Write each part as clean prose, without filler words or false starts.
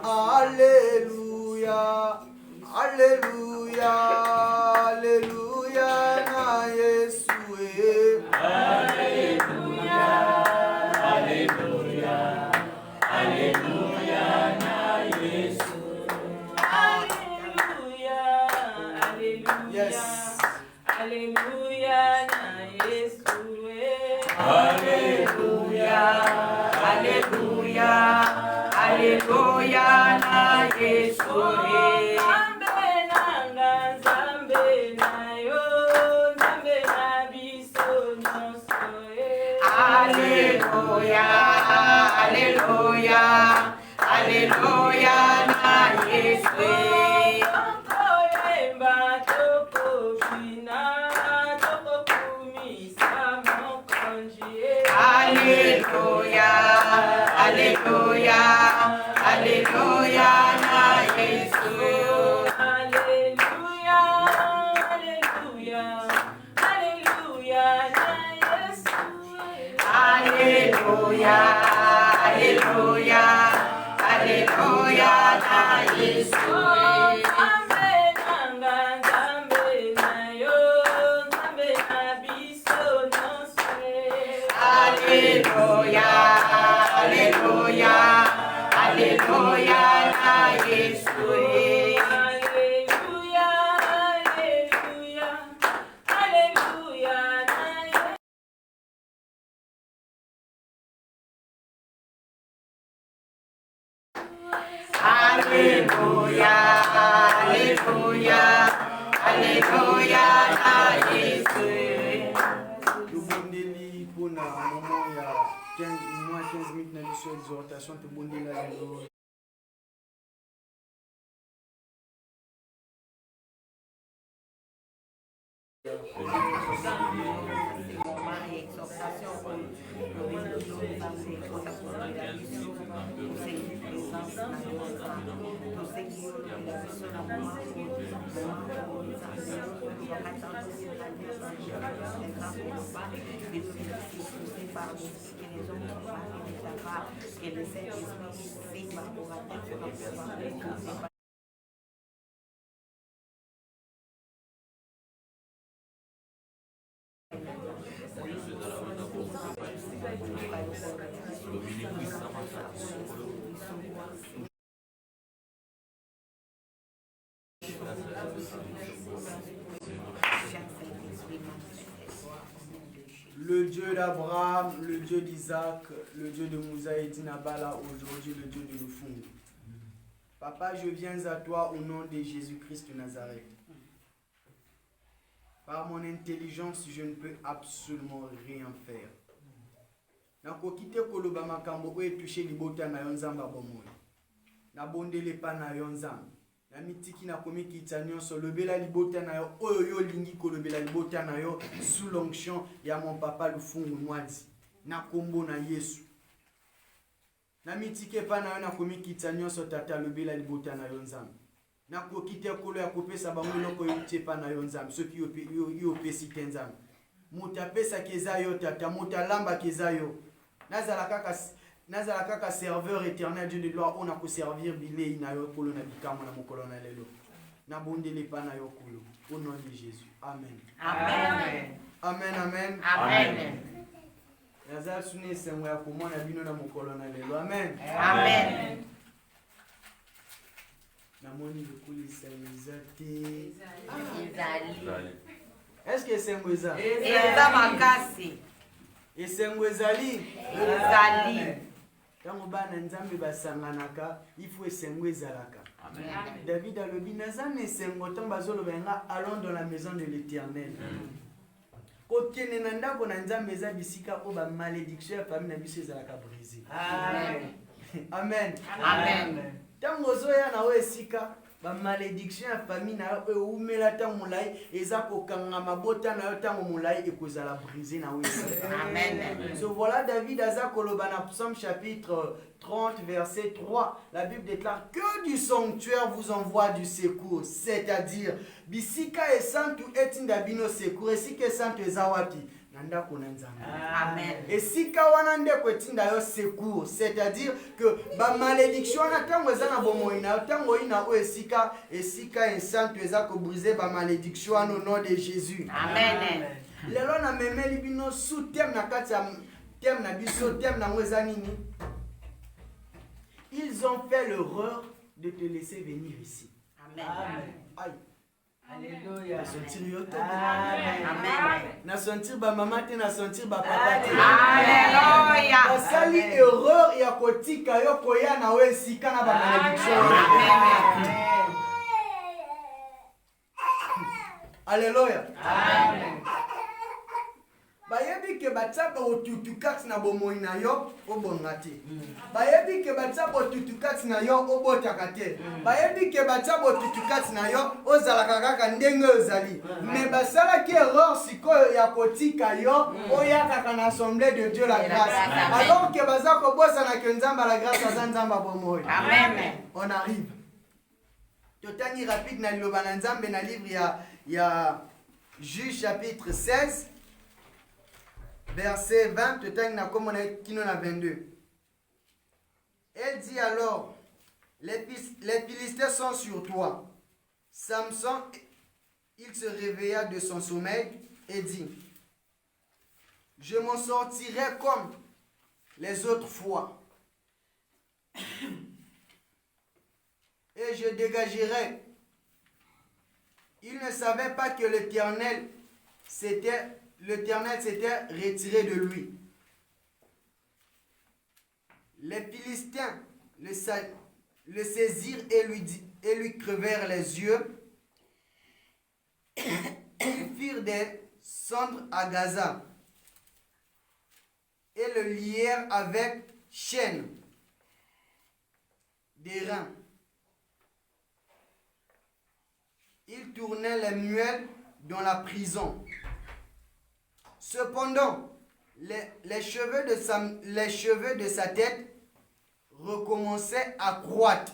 Alléluia, Alléluia, Alléluia, na Yeshua. Alléluia, Alléluia, Alléluia, na Yeshua. Alléluia, Alléluia, Yes. Alléluia, na Yeshua. Alléluia, Alléluia, Alléluia, na Yeshua. Alléluia, Alléluia, Alléluia, na Yeshua. Alléluia, Alléluia, Alléluia, na Yeshua. Alléluia, Alléluia, Alléluia, na Yeshua. Alléluia, Alléluia, Alléluia, na Yeshua. Alléluia, Alléluia, Alléluia, na Yeshua. Alléluia, Alléluia, Alléluia, na Yeshua. Alléluia, Alléluia, Alléluia, na Yeshua. Tubondeli pour na moment ya 15 minutes na biso exhortation tubondela lelo. Le Dieu d'Abraham, le Dieu d'Isaac, le Dieu de Moussa et d'Inabala, aujourd'hui le Dieu de Lufungu. Papa, je viens à toi au nom de Jésus-Christ de Nazareth. Par mon intelligence, je ne peux absolument rien faire. Nakokite koloba makambo oyo touché libota na yo nzamba bomoyo. Na bondele pa na yo nzamba. Na mitiki na komi kita nyonso lobela libota na yo oyo yo lingi kolobela libota na yo sous l'onction ya mon papa Lufungu Mwadi. Na kombo na Yesu. Na mitiki pa na yo na komi kita nyonso tata lobela libota na yo nzamba. Na kokite kolo ya kopesa bango loko yo tepa na yo nzamba soki yo pesi tenzamba. Muta pesa keza yo tata muta lamba keza yo. Nazala kaka serveur éternel Dieu de gloire on a ko servir bilei na yo kolo na bikamo na mokolo na lelo. Na bondele pa na yo kolo au nom de Jésus. Amen. Amen. Amen amen. Amen. Nazala sune sengo ya komona bino na mokolo na lelo. Amen. Amen. Namoni lokuli sengo ezate. Ezali. Est-ce que sengo eza? Eza makasi. Esengo ezali. Ezali. Tango bana nzambe basanganaka, il faut esengo ezalaka. Amen. David alobi nazana esengo tango bazoloba nga allons dans la maison de l'Éternel. Kokene na ndako na nzambe eza bisika o ba malédiction ya famille na biso ezalaka brisé. Amen. Amen. Amen. Tango zoya na o esika ba malédiction ya famille na yo umela tango mulai eza kokanga mabota na yo tango mulai ekozala brisé na we. Amen. So voilà David aza koloba na Psaume chapitre 30 verset 3. La Bible déclare que du sanctuaire vous envoie du secours, c'est-à-dire bisika et santu etinda bino secours esika santu eza wapi na ndako na Nzambe. Amen. Esika wana ndeko etinda yo secours, c'est-à-dire que ba malédiction na tango eza na bomoi na tango ina o esika insanto eza ko briser ba malédiction au nom de Jésus. Amen. Lelo na memeli bino sous thème na kati ya thème na biso thème na ngweza nini? Ils ont fait l'erreur de te laisser venir ici. Amen. Aïe. Alléluia. Na sentir yo te. Amen. Na sentir ba maman te, na sentir ba papa te. Alléluia. Basali erreur ya kotika yo koya na we esika na ba malédiction. Amen. Alléluia. Amen. Bayebi ke bataba otutukati na bomoi na yo obonga te. Bayebi ke bataba otutukati na yo obotaka te. Bayebi ke bataba otutukati na yo ozalaka kaka ndenge ozali. Mais basala ki erreur sikoyo ya kotika yo oyaka na assemblée de Dieu la grâce. Alors que baza ko bossa na ke Nzamba la grâce aza Nzamba bomoi. Amen. On arrive. Totani rapide na liloba na Nzambe na livre ya Juge chapitre 16. Verset 20, totani na komo na kino na 22. Elle dit alors, les Philistins sont sur toi. Samson, il se réveilla de son sommeil et dit, je m'en sortirai comme les autres fois. Et je dégagerai. Il ne savait pas que l'Éternel s'était retiré de lui. Les Philistins le saisirent et lui crevèrent les yeux. Ils firent des cendres à Gaza et le lièrent avec chaînes, des reins. Ils tournaient les muelles dans la prison. Cependant, les cheveux de sa tête recommençaient à croître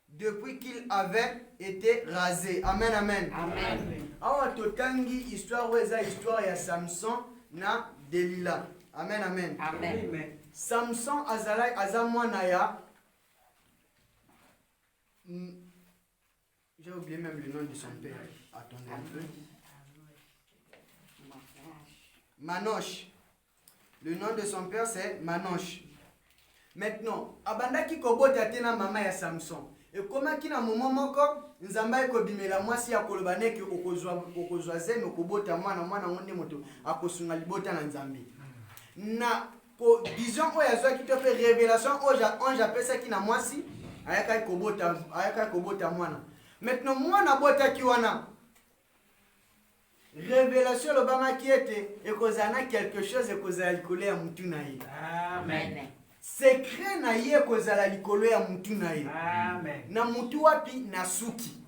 depuis qu'il avait été rasé. Amen, amen. Amen. Awa totangi histoire weza histoire ya Samson na Delila. Amen, amen. Amen. Samson aza mwana ya j'ai oublié même le nom de son père. Attendez un peu. Manoche. Le nom de son père c'est Manoche. Maintenant, abandaki kobota tena mama ya Samson. Et comment kina moment moko nzamba ekobimela mwasi ya koloba neke okozwa zeme okobota mwana ngonde moto akosunga libota na nzambe. Na ko vision oyo azwaki to pe révélation ange apesa kina mwasi ayaka kobota mwana. Maintenant mwana botaki wana révélation l'obama qui était et kozana quelque chose et kozala likolo ya mutu na ye. Amen. Secret na ye kozala likolo ya mutu na ye. Amen. Na mutu wapi na suki.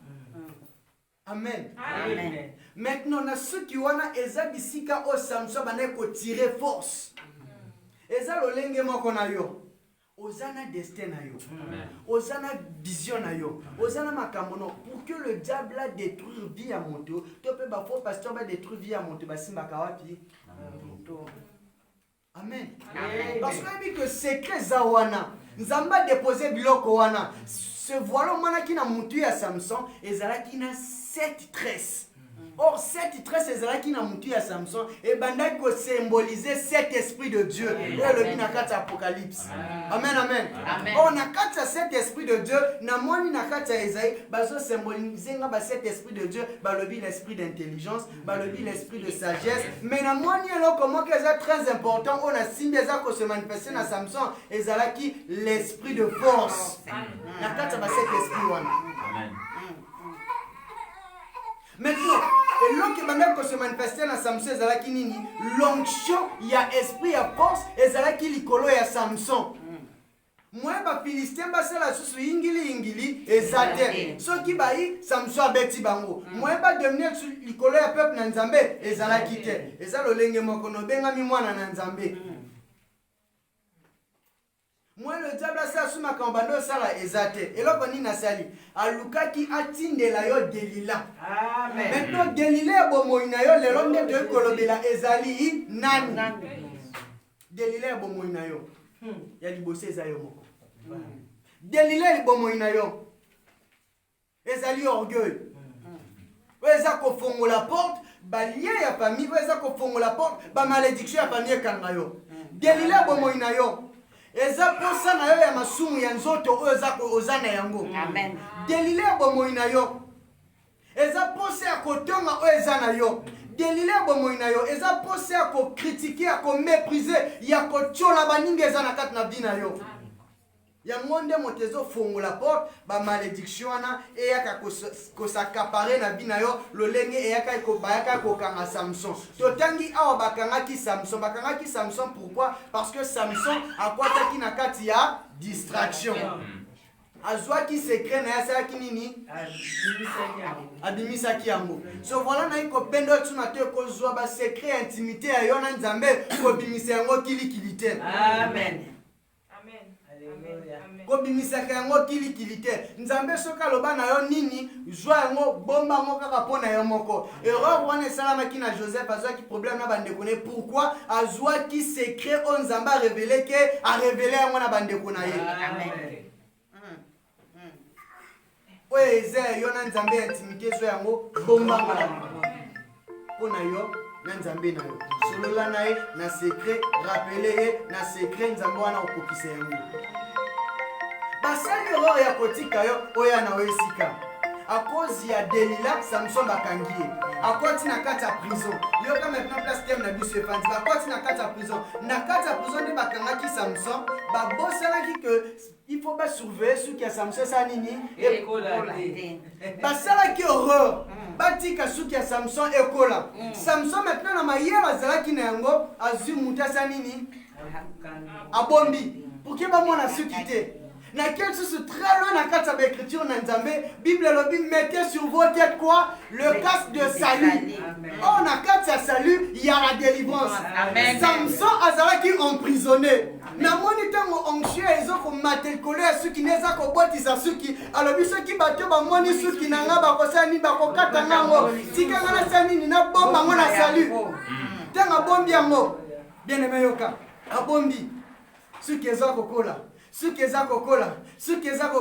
Amen. Amen. Maintenant na suki wana eza bisika o Samson bana ko tirer force. Eza lolenge moko na yo. Ozana destin na yo. Ozana vision na yo. Ozana makambo no pour que le diable a détruire vie à moto, to pe ba faux pasteur ba détruire vie à moto ba simba kawapi. Amen. Amen. Parce que secret zawana, nzamba déposer biloko wana. Ce voilà mwana ki na mutu ya Samson ezalaki na 7 tresses. Or, cette tresse ezalaki na mutu ya Samson et bandaki ko symboliser cet esprit de Dieu. Et le binakati Apocalypse. Amen, amen. Amen. Or, na kati cet esprit de Dieu, na mwani na kati ya Esaïe, bazo symboliser nga ba cet esprit de Dieu, balobi l'esprit d'intelligence, balobi l'esprit de sagesse. Mais na mwani eloko moko eza très important, on a simbi eza ko se manifester na Samson, ezalaki l'esprit de force. Na kati ba cet esprit wana. Amen. Maintenant, et l'homme qui va se manifester dans Samson, ezalaki nini? L'onction, il y a esprit, il y a force, ezalaki likolo ya Samson. Moi, ba Philistin, ba sala susu ingili, ezate. So ki bayi, Samson abeti bango. Moi, ba devenir likolo ya peuple na Nzambe, ezalaki te. Eza lolenge moko no benga mi mwana na Nzambe. Moi le diable ça sous ma kambando sala ezate. Et là koni nasali. Aluka ki atindela yo Delila. Amen. Maintenant Delila bomoina yo le londe de kolobela ezali nani. Delila bomoina yo. Ya libose za yo moko. Delila bomoina yo. Ezali orgueil. Eza ko fongo la porte, ba lié ya famille, eza ko fongo la porte, ba malédiction ya famille kanga yo. Delila bomoina yo. Eza posa na yo ya masumu ya nzoto oyo eza ko ozana yango. Amen. Delila bomoina yo. Eza posa ya kotonga oyo eza na yo. Delila bomoina yo. Eza posa ya ko critiquer, ya ko mépriser, ya ko tchola baninga eza na kati na vie na yo. Ya monde motezo fongo la porte ba malédiction na e yaka ko s'accaparer na vie na yo lolenge e yaka ko bayaka ko kanga Samson. Totangi awa bakanga ki Samson pourquoi? Parce que Samson akwata ki na kati ya distraction. Azwa ki secret na yasa ki nini? Abimisa ki yango. So voilà na iko pendo tuna te ko zwa ba secret intimité ya yo na Nzambe ko bimisa yango kilikilite. Amen. Ko bimisaka yango kilikili te. Nzambe soka loba na yo nini zwa yango bomba ngo kaka pona yo moko. Erreur wana salama ki na Joseph azwa ki problème na bande kone. Pourquoi? Azwa ki secret on Nzambe a révélé que a révélé yango na bande kona ye. Amen. Oye eze yo na Nzambe intimité zwa yango bomba ngo pona yo na Nzambe na yo. Solola na ye na secret rappeler ye na secret Nzambe wana okokisa yango. Basali erreur ya kotika yo oya na wesika. A cause ya Delila Samson bakangie. Akoti na kati ya prison. Yo ka maintenant place terme na biso efandi. Akoti na kati ya prison. Na kati ya prison de bakangaki Samson, ba bosalaki que il faut pas surveiller ce qui a Samson sa nini Ekola. basalaki horreur. Batika suki ya Samson ekola. Samson maintenant na mayela zalaki na yango azwi muta sa nini abombi. Pour que ba mona suki te. Na quel sens très loin na kati ya écriture na Nzambe, Bible lobi mettez sur vos têtes quoi? Le casque de salut. Oh na kati ya salut, il y a la délivrance. Amen. Samson azalaki emprisonné. Na moni tango onction ezoko matekolo ya suki neza ko botisa suki. Alobi soki bato ba moni suki na nga ba kosani ba kokata ngango. Tika ngana sani ni na bomba ngona salut. Tanga bombi yango. Bien aimé yoka. Abombi. Suki ezoko kola. Suki ezako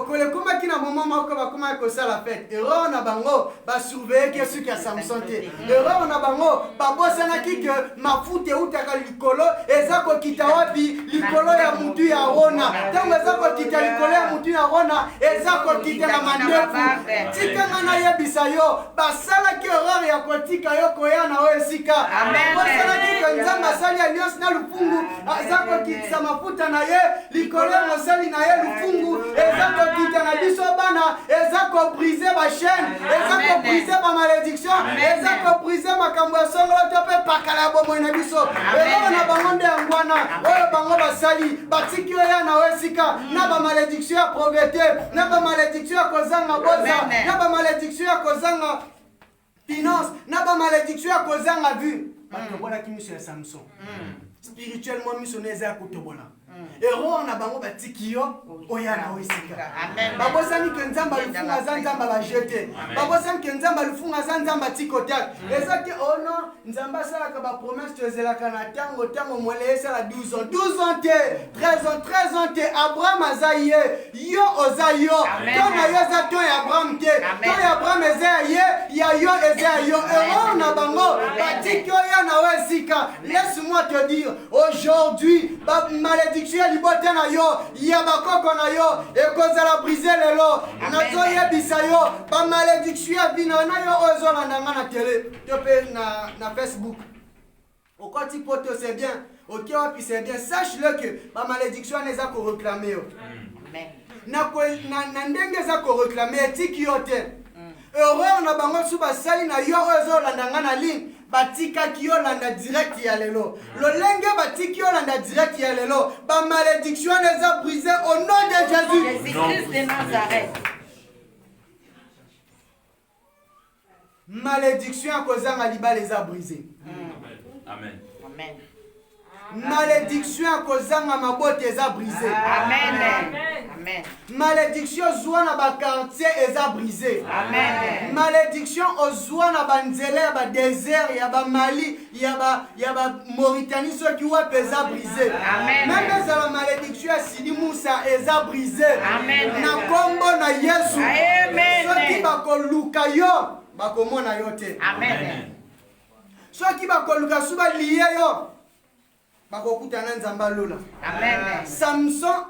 kola, comment qui na moment moko ba comment ko sala fête. Erreur na bango ba surveiller que suki ya Samson te. Erreur na bango ba bosana ki que mafute utaka likolo ezako kita wapi likolo ya mutu ya Rona. Tango ezako kita likolo ya mutu ya Rona ezako kita na mandefu. Tika ngana yebisa yo ba sala ki erreur ya kotika yo koya na wesika. Amen. Bosana ki que Nzamba sali alliance na lufungu ezako kita mafuta na ye likolo ya sali na ye lufungu ezako kita na biso bana ezako briser ba chaîne ezako briser ba malédiction ezako briser makambo ya songolo to pe pakala bomo na biso elo na bango nde ngwana oyo bango basali batiki oya na wesika na ba malédiction ya pauvreté na ba malédiction ya kozanga boza na ba malédiction ya kozanga finance na ba malédiction ya kozanga vue batobola ki miso ya Samson spirituellement miso neza kotobola. Erreur na bango batiki yo oya na wesika. Babosani ke Nzamba lufunga za Nzamba ba jeter. Babosani ke Nzamba lufunga za Nzamba tikotak. Ezaki oh non Nzamba sala ka ba promesse tozelaka na tango mwele sala 12 ans. 12 ans te 13 ans te Abraham azaye yo ozayo. Tona yo za to ya Abraham te. To ya Abraham ezaye ya yo ezaye yo. Erreur na bango batiki oya na wesika. Laisse-moi te dire aujourd'hui ba malédiction libote na yo ya bakoko na yo ekozala briser lelo nazo yebisa yo ba malédiction ya bina na yo ozolanda nga na télé to pe na Facebook okoti poto c'est bien ok wapi c'est bien sache-le que ba malédiction neza ko réclamer yo na ndenge za ko réclamer etiki yo te erreur na bango su basali na yo ozolanda nga na ligne batika ki yolanda direct ya lelo lolenge batiki yolanda direct ya lelo ba malédiction les a brisé au nom de Jésus Jésus de Nazareth. Malédiction à kozanga liba les a brisé. Amen. Amen. Malédiction à kozanga mabote eza brisé. Amen. Amen. Malédiction zwa na ba quartier eza brisé. Amen. Malédiction ozwa na ba nzela ya ba désert ya ba Mali ya ba Mauritanie so ki wa eza brisé. Amen. Même ça la malédiction ya Sidi Moussa eza brisé. Amen. Na kombo na Yesu. Amen. So ki ba ko luka yo ba ko mona yo te. Amen. So ki ba ko luka suba lié yo ba ko kutana nzamba lola. Amen. Samson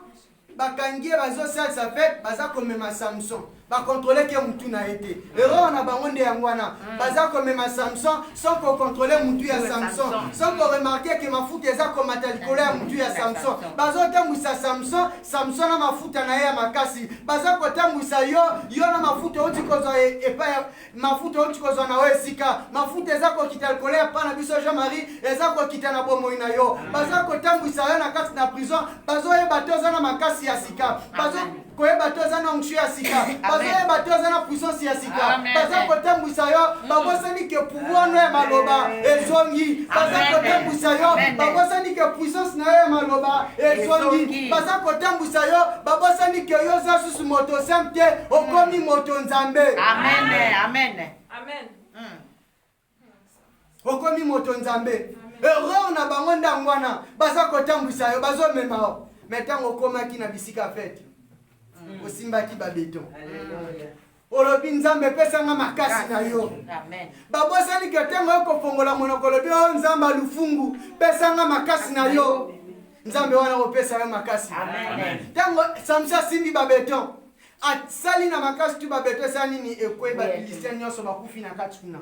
bakangie bazosalisa fete baza komema Samson bakontrole ke mutu na ete erreur na bango nde yango wana baza komema Samson sans kokontrole mutu ya Samson sans koremarke ke mafuta eza komata likolo ya mutu ya Samson bazotambwisa Samson na mafuta na ye ya makasi baza kotambwisa yo na mafuta oti kozwa epai mafuta oti kozwa na yo esika mafuta eza kokita likolo ya pana biso Jean-Marie eza kokita na bomoi na yo baza kotambwisa yo na kati na prison bazoyeba te oza na makasi ya sika bazo koyeba te oza na onction ya sika bazoyeba te oza na puissance ya sika baza kotambwisa yo babosani ke pouvoir no ya maloba ezongi baza kotambwisa yo babosani ke puissance na yo ya maloba ezongi baza kotambwisa yo babosani ke yo oza susu moto simple te okomi moto nzambe. Amen. Amen. Amen. Okomi moto nzambe. Erreur na bango ndango wana baza kotambwisa yo bazomema yo metango okomaki na bisika fete osimbaki babeton. Alléluia. Olobi nzambe pesanga makasi na yo. Amen. Babosani ke ntango okofongola monoko olobi o nzambe lufungu pesanga makasi na yo. Nzambe wana opesa yo makasi. Amen. Ntango Samson simbi babeton asali na makasi tu babeton sani ni ekwe ba Philistins nyonso bakufi na kati kuna.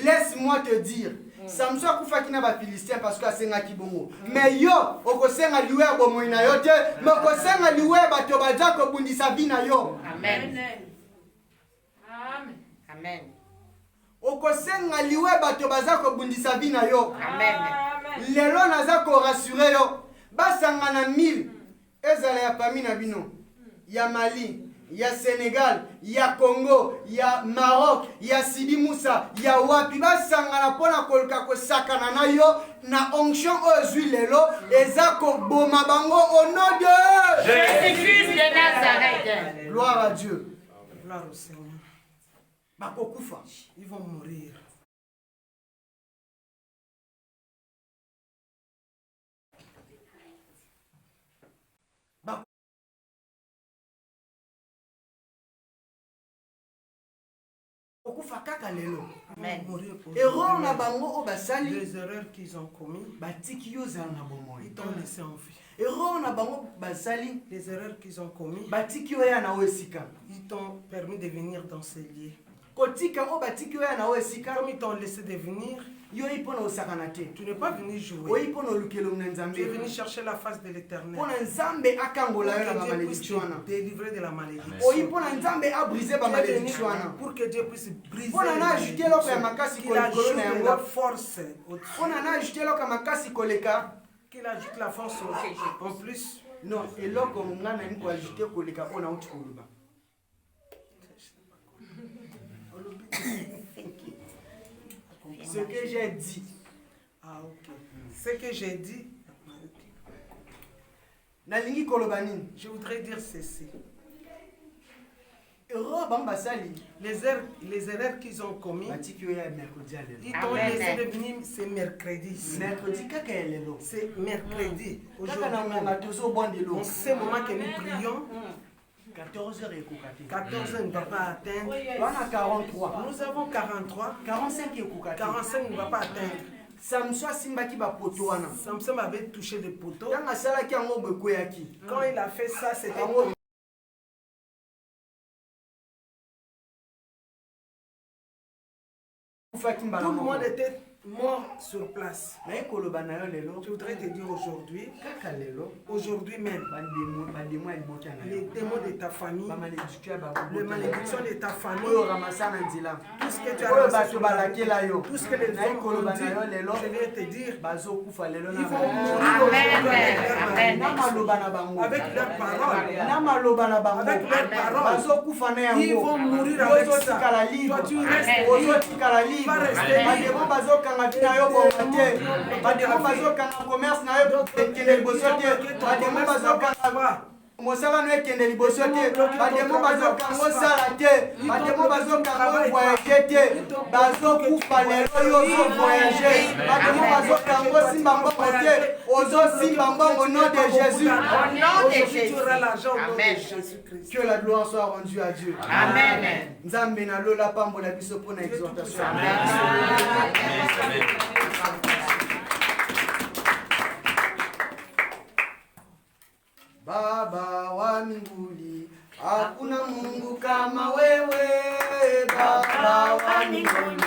Laisse-moi te dire, Samson akufaki na ba Philistins parce que asengaki bongo. Mais yo okosenga liwe ya bomoi na yo te, mais okosenga liwe bato baza kobundisa bi na yo. Amen. Amen. Amen. Okosenga liwe bato baza kobundisa bi na yo. Amen. Lelo naza ko rassurer yo. Basanga na 1000 ezala ya pami na bino. Ya Mali, ya Sénégal, ya Congo, ya Maroc, ya Sidi Moussa, ya wapi basangana pona koluka kosakana na yo na onction ozwi lelo eza koboma bango au nom de Jésus-Christ de Nazareth. Gloire à Dieu. Gloire au Seigneur. Bakokufa. Ils vont mourir. Bakokufa kaka lelo. Amen. Mourir pour Erreur na bango o basali les erreurs qu'ils ont commis, batiki yo zala na bomoi. ils t'ont laissé en vie. Erreur na bango basali Les erreurs qu'ils ont commis, batiki yo ya na esika. ils t'ont permis de venir dans ces lieux. Kotika o batiki yo ya na esika. Comme ils t'ont laissé de venir, Yo ipona osakana te. tu n'es pas venu jouer. O ipona olukelo na nzambe. Tu es venu chercher la face de l'Éternel. Pona nzambe akangola yo na Pour que Dieu puisse malédiction wana. te délivrer de la malédiction. Oyi pona nzambe abrise ba Tu es venu malédiction wana. pour que Dieu puisse briser Pona na la ajouter loko ya malédiction. makasi Qu'il kolikolo ajoute na la yango. force au-dessus. Pona na ajouter loko ya makasi koleka. Qu'il ajoute la force en plus. Non, eloko nga na niko ajouter koleka pona uti koluba. Ce que j'ai dit. Ah, ok. Ce que j'ai dit, Nalingi koloba nini? je voudrais dire ceci. Erreur bamba sali. Les erreurs qu'ils ont commis, Batiki yo ya mercredi ya lelo. ils t'ont Amen. laissé de venir, c'est mercredi. Mercredi kaka ya lelo. C'est mercredi. Kaka na Aujourd'hui, monga tozo bondelo. en ce moment que nous prions, 14h ekokate. 14 ans ne va pas atteindre. Wana 43. Nous avons 43, 45 ekokate. 45 ne va pas atteindre. Samson asimbaki bapoto wana. Samson avait touché des poteaux. Ntango asalaki yango boye ekweyaki. Quand il a fait ça, c'était Yango akufaki mbala tout le moko. monde était mort sur place. Naye koloba na yo lelo. Je voudrais te dire aujourd'hui, Kaka lelo. aujourd'hui même, Bademo ya liboki na les yo. démons de ta famille, Bamalédiction ya les baboko. malédictions de ta Oyo famille, ramasa na nzela. tout ce que tu as Oyo ramassé bato sur la route, balakela yo. tout ce que les Naye hommes ont koloba dit, na yo lelo. je viens te dire, Bazokufa lelo na ils vont bango. mourir aujourd'hui Amen. Na maloba na bango. avec leurs paroles. Na maloba na bango. Avec leurs paroles. Bazokufa na yango. Ils vont mourir avec ça. Ozotikala libre. Toi, tu restes Amen. libre. Ozotikala libre. Va rester Bademo bazokanga bazokanga tina yo bomate bademo bazokanga commerce na yo ekende liboso te bademo bazokanga mosala no ekende liboso te bademo bazokanga osala te bademo bazokanga voyage te bazokufa lelo yo ozovoyage bademo bazokanga osimba mbongo te ozosimba mbongo au nom de Jésus. Au nom de Jésus. Amen. Que la gloire soit rendue à Dieu. Amen. Nzambe na lola pambola biso pona exhortation. Baba wa mbinguni, hakuna Mungu kama wewe. Baba wa mbinguni,